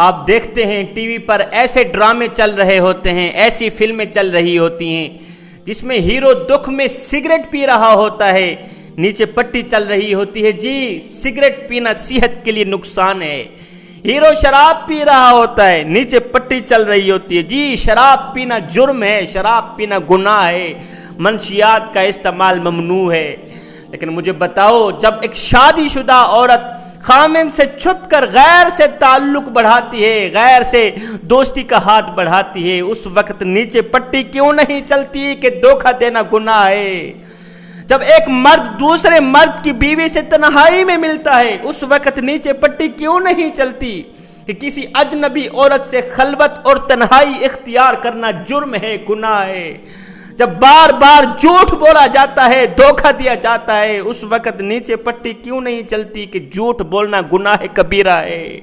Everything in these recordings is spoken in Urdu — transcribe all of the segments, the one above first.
آپ دیکھتے ہیں ٹی وی پر ایسے ڈرامے چل رہے ہوتے ہیں، ایسی فلمیں چل رہی ہوتی ہیں جس میں ہیرو دکھ میں سگریٹ پی رہا ہوتا ہے، نیچے پٹی چل رہی ہوتی ہے جی سگریٹ پینا صحت کے لیے نقصان ہے۔ ہیرو شراب پی رہا ہوتا ہے، نیچے پٹی چل رہی ہوتی ہے جی شراب پینا جرم ہے، شراب پینا گناہ ہے، منشیات کا استعمال ممنوع ہے۔ لیکن مجھے بتاؤ، جب ایک شادی شدہ عورت خامن سے چھپ کر غیر سے تعلق بڑھاتی ہے، غیر سے دوستی کا ہاتھ بڑھاتی ہے، اس وقت نیچے پٹی کیوں نہیں چلتی کہ دھوکہ دینا گناہ ہے؟ جب ایک مرد دوسرے مرد کی بیوی سے تنہائی میں ملتا ہے، اس وقت نیچے پٹی کیوں نہیں چلتی کہ کسی اجنبی عورت سے خلوت اور تنہائی اختیار کرنا جرم ہے، گناہ ہے؟ جب بار بار جھوٹ بولا جاتا ہے، دھوکہ دیا جاتا ہے، اس وقت نیچے پٹی کیوں نہیں چلتی کہ جھوٹ بولنا گناہ کبیرہ ہے؟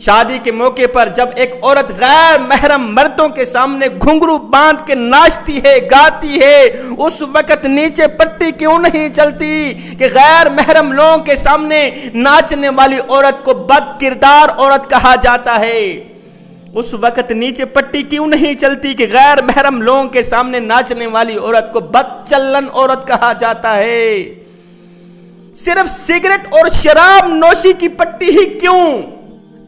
شادی کے موقع پر جب ایک عورت غیر محرم مردوں کے سامنے گھنگرو باندھ کے ناچتی ہے، گاتی ہے، اس وقت نیچے پٹی کیوں نہیں چلتی کہ غیر محرم لوگوں کے سامنے ناچنے والی عورت کو بد کردار عورت کہا جاتا ہے؟ اس وقت نیچے پٹی کیوں نہیں چلتی کہ غیر محرم لوگوں کے سامنے ناچنے والی عورت کو بد چلن عورت کہا جاتا ہے؟ صرف سگریٹ اور شراب نوشی کی پٹی ہی کیوں؟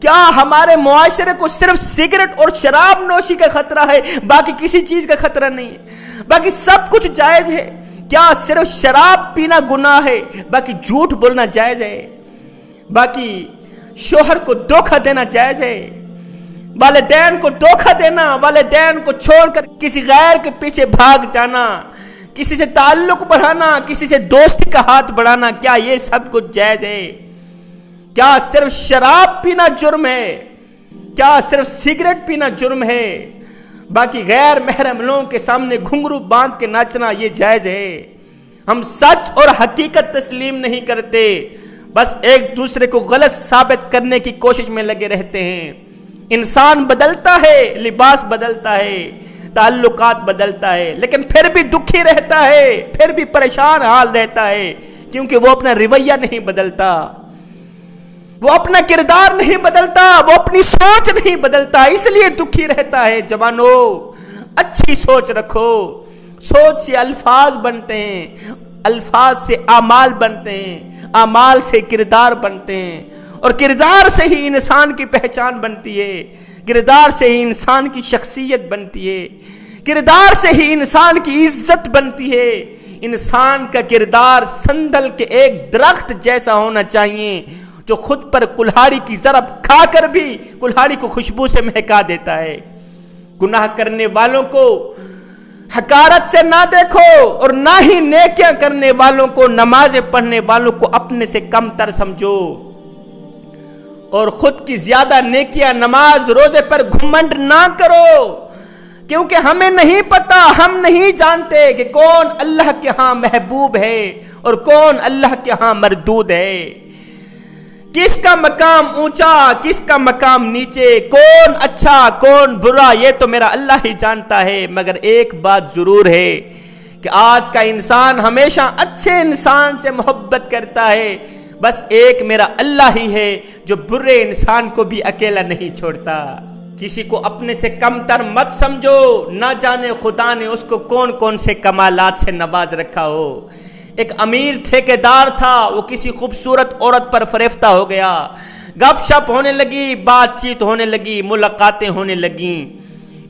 کیا ہمارے معاشرے کو صرف سگریٹ اور شراب نوشی کا خطرہ ہے، باقی کسی چیز کا خطرہ نہیں ہے؟ باقی سب کچھ جائز ہے؟ کیا صرف شراب پینا گناہ ہے، باقی جھوٹ بولنا جائز ہے؟ باقی شوہر کو دھوکہ دینا جائز ہے؟ والدین کو دھوکہ دینا، والدین کو چھوڑ کر کسی غیر کے پیچھے بھاگ جانا، کسی سے تعلق بڑھانا، کسی سے دوستی کا ہاتھ بڑھانا، کیا یہ سب کچھ جائز ہے؟ کیا صرف شراب پینا جرم ہے؟ کیا صرف سگریٹ پینا جرم ہے؟ باقی غیر محرم لوگوں کے سامنے گھنگرو باندھ کے ناچنا یہ جائز ہے؟ ہم سچ اور حقیقت تسلیم نہیں کرتے، بس ایک دوسرے کو غلط ثابت کرنے کی کوشش میں لگے رہتے ہیں۔ انسان بدلتا ہے، لباس بدلتا ہے، تعلقات بدلتا ہے، لیکن پھر بھی دکھی رہتا ہے، پھر بھی پریشان حال رہتا ہے، کیونکہ وہ اپنا رویہ نہیں بدلتا، وہ اپنا کردار نہیں بدلتا، وہ اپنی سوچ نہیں بدلتا، اس لیے دکھی رہتا ہے۔ جوانو، اچھی سوچ رکھو، سوچ سے الفاظ بنتے ہیں، الفاظ سے اعمال بنتے ہیں، اعمال سے کردار بنتے ہیں، اور کردار سے ہی انسان کی پہچان بنتی ہے، کردار سے ہی انسان کی شخصیت بنتی ہے، کردار سے ہی انسان کی عزت بنتی ہے۔ انسان کا کردار سندل کے ایک درخت جیسا ہونا چاہیے جو خود پر کلہاڑی کی ضرب کھا کر بھی کلہاڑی کو خوشبو سے مہکا دیتا ہے۔ گناہ کرنے والوں کو حقارت سے نہ دیکھو، اور نہ ہی نیکیاں کرنے والوں کو، نمازیں پڑھنے والوں کو اپنے سے کم تر سمجھو، اور خود کی زیادہ نیکیاں نماز روزے پر گھمنڈ نہ کرو، کیونکہ ہمیں نہیں پتا، ہم نہیں جانتے کہ کون اللہ کے ہاں محبوب ہے اور کون اللہ کے ہاں مردود ہے، کس کا مقام اونچا کس کا مقام نیچے، کون اچھا کون برا، یہ تو میرا اللہ ہی جانتا ہے۔ مگر ایک بات ضرور ہے کہ آج کا انسان ہمیشہ اچھے انسان سے محبت کرتا ہے، بس ایک میرا اللہ ہی ہے جو برے انسان کو بھی اکیلا نہیں چھوڑتا۔ کسی کو اپنے سے کم تر مت سمجھو، نہ جانے خدا نے اس کو کون کون سے کمالات سے نواز رکھا ہو۔ ایک امیر ٹھیکیدار تھا، وہ کسی خوبصورت عورت پر فریفتہ ہو گیا، گپ شپ ہونے لگی، بات چیت ہونے لگی، ملاقاتیں ہونے لگیں،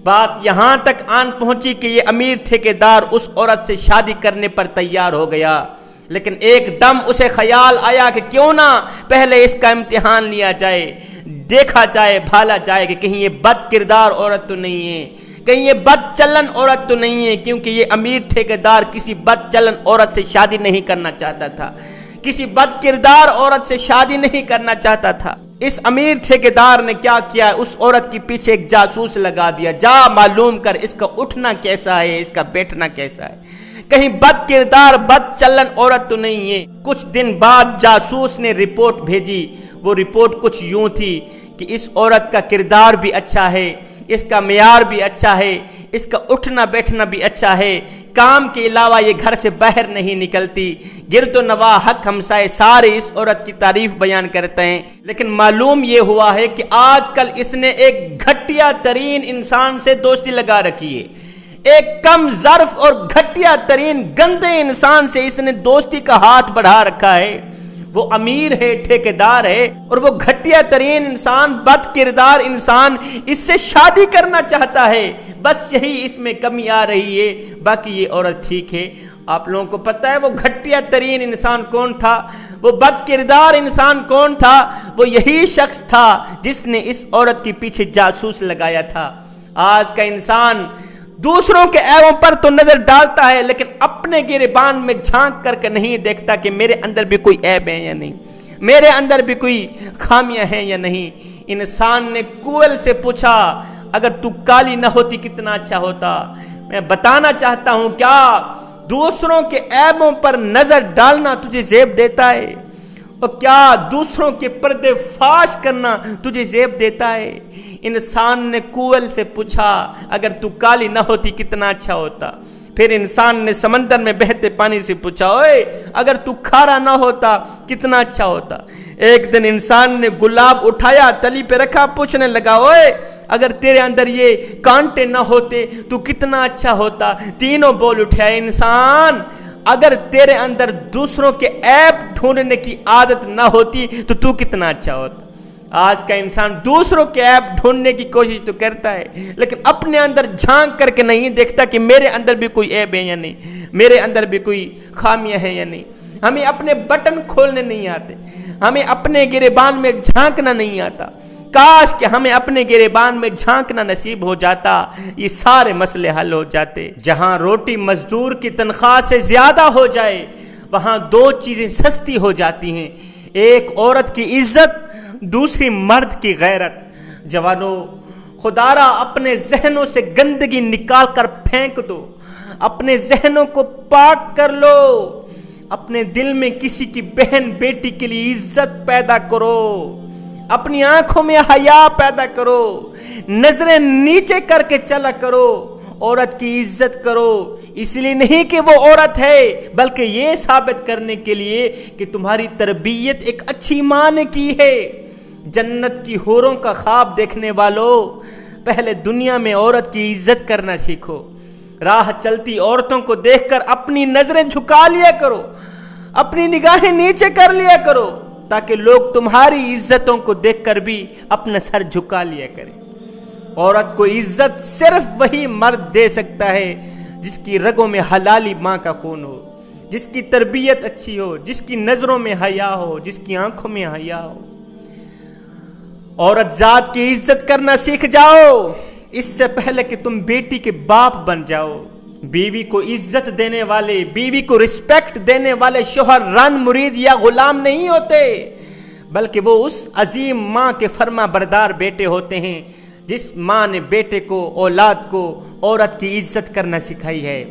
بات یہاں تک آن پہنچی کہ یہ امیر ٹھیکیدار اس عورت سے شادی کرنے پر تیار ہو گیا۔ لیکن ایک دم اسے خیال آیا کہ کیوں نہ پہلے اس کا امتحان لیا جائے، دیکھا جائے، بھالا جائے کہ کہیں یہ بد کردار عورت تو نہیں ہے، کہیں یہ بد چلن عورت تو نہیں ہے، کیونکہ یہ امیر ٹھیکیدار کسی بد چلن عورت سے شادی نہیں کرنا چاہتا تھا، کسی بد کردار عورت سے شادی نہیں کرنا چاہتا تھا۔ اس امیر ٹھیکیدار نے کیا کیا، اس عورت کے پیچھے ایک جاسوس لگا دیا، جا معلوم کر اس کا اٹھنا کیسا ہے، اس کا بیٹھنا کیسا ہے، کہیں بد کردار بد چلن عورت تو نہیں ہے۔ کچھ دن بعد جاسوس نے رپورٹ بھیجی، وہ رپورٹ کچھ یوں تھی کہ اس عورت کا کردار بھی اچھا ہے، اس کا معیار بھی اچھا ہے، اس کا اٹھنا بیٹھنا بھی اچھا ہے، کام کے علاوہ یہ گھر سے باہر نہیں نکلتی، گرد و نواح حق ہمسائے سارے اس عورت کی تعریف بیان کرتے ہیں۔ لیکن معلوم یہ ہوا ہے کہ آج کل اس نے ایک گھٹیا ترین انسان سے دوستی لگا رکھی ہے، ایک کم ظرف اور گھٹیا ترین گندے انسان سے اس نے دوستی کا ہاتھ بڑھا رکھا ہے۔ وہ امیر ہے، ٹھیکیدار ہے، اور وہ گھٹیا ترین انسان، بد کردار انسان اس سے شادی کرنا چاہتا ہے۔ بس یہی اس میں کمی آ رہی ہے، باقی یہ عورت ٹھیک ہے۔ آپ لوگوں کو پتہ ہے وہ گھٹیا ترین انسان کون تھا، وہ بد کردار انسان کون تھا؟ وہ یہی شخص تھا جس نے اس عورت کے پیچھے جاسوس لگایا تھا۔ آج کا انسان دوسروں کے عیبوں پر تو نظر ڈالتا ہے، لیکن اپنے گریبان میں جھانک کر کے نہیں دیکھتا کہ میرے اندر بھی کوئی عیب ہے یا نہیں، میرے اندر بھی کوئی خامیاں ہیں یا نہیں۔ انسان نے کوئل سے پوچھا اگر تو کالی نہ ہوتی کتنا اچھا ہوتا۔ میں بتانا چاہتا ہوں کیا دوسروں کے عیبوں پر نظر ڈالنا تجھے زیب دیتا ہے؟ اور کیا دوسروں کے پردے فاش کرنا تجھے زیب دیتا ہے؟ انسان نے کوئل سے پوچھا اگر تو کالی نہ ہوتی کتنا اچھا ہوتا۔ پھر انسان نے سمندر میں بہتے پانی سے پوچھا اوے اگر تو کھارا نہ ہوتا کتنا اچھا ہوتا۔ ایک دن انسان نے گلاب اٹھایا، تلی پہ رکھا، پوچھنے لگا اوے اگر تیرے اندر یہ کانٹے نہ ہوتے تو کتنا اچھا ہوتا۔ تینوں بول اٹھا انسان اگر تیرے اندر دوسروں کے عیب ڈھونڈنے کی عادت نہ ہوتی تو کتنا اچھا ہوتا۔ آج کا انسان دوسروں کے عیب ڈھونڈنے کی کوشش تو کرتا ہے، لیکن اپنے اندر جھانک کر کے نہیں دیکھتا کہ میرے اندر بھی کوئی عیب ہے یا نہیں، میرے اندر بھی کوئی خامیاں ہیں یا نہیں۔ ہمیں اپنے بٹن کھولنے نہیں آتے، ہمیں اپنے گریبان میں جھانکنا نہیں آتا۔ کاش کہ ہمیں اپنے گریبان میں جھانکنا نصیب ہو جاتا، یہ سارے مسئلے حل ہو جاتے۔ جہاں روٹی مزدور کی تنخواہ سے زیادہ ہو جائے وہاں دو چیزیں سستی ہو جاتی ہیں، ایک عورت کی عزت، دوسری مرد کی غیرت۔ جوانوں خدا را اپنے ذہنوں سے گندگی نکال کر پھینک دو، اپنے ذہنوں کو پاک کر لو، اپنے دل میں کسی کی بہن بیٹی کے لیے عزت پیدا کرو، اپنی آنکھوں میں حیا پیدا کرو، نظریں نیچے کر کے چلا کرو، عورت کی عزت کرو، اس لیے نہیں کہ وہ عورت ہے بلکہ یہ ثابت کرنے کے لیے کہ تمہاری تربیت ایک اچھی ماں نے کی ہے۔ جنت کی حوروں کا خواب دیکھنے والوں، پہلے دنیا میں عورت کی عزت کرنا سیکھو۔ راہ چلتی عورتوں کو دیکھ کر اپنی نظریں جھکا لیا کرو، اپنی نگاہیں نیچے کر لیا کرو، تاکہ لوگ تمہاری عزتوں کو دیکھ کر بھی اپنا سر جھکا لیا کریں۔ عورت کو عزت صرف وہی مرد دے سکتا ہے جس کی رگوں میں حلالی ماں کا خون ہو، جس کی تربیت اچھی ہو، جس کی نظروں میں حیا ہو، جس کی آنکھوں میں حیا ہو۔ عورت ذات کی عزت کرنا سیکھ جاؤ اس سے پہلے کہ تم بیٹی کے باپ بن جاؤ۔ بیوی کو عزت دینے والے، بیوی کو رسپیکٹ دینے والے شوہر رن مرید یا غلام نہیں ہوتے، بلکہ وہ اس عظیم ماں کے فرما بردار بیٹے ہوتے ہیں جس ماں نے بیٹے کو، اولاد کو عورت کی عزت کرنا سکھائی ہے۔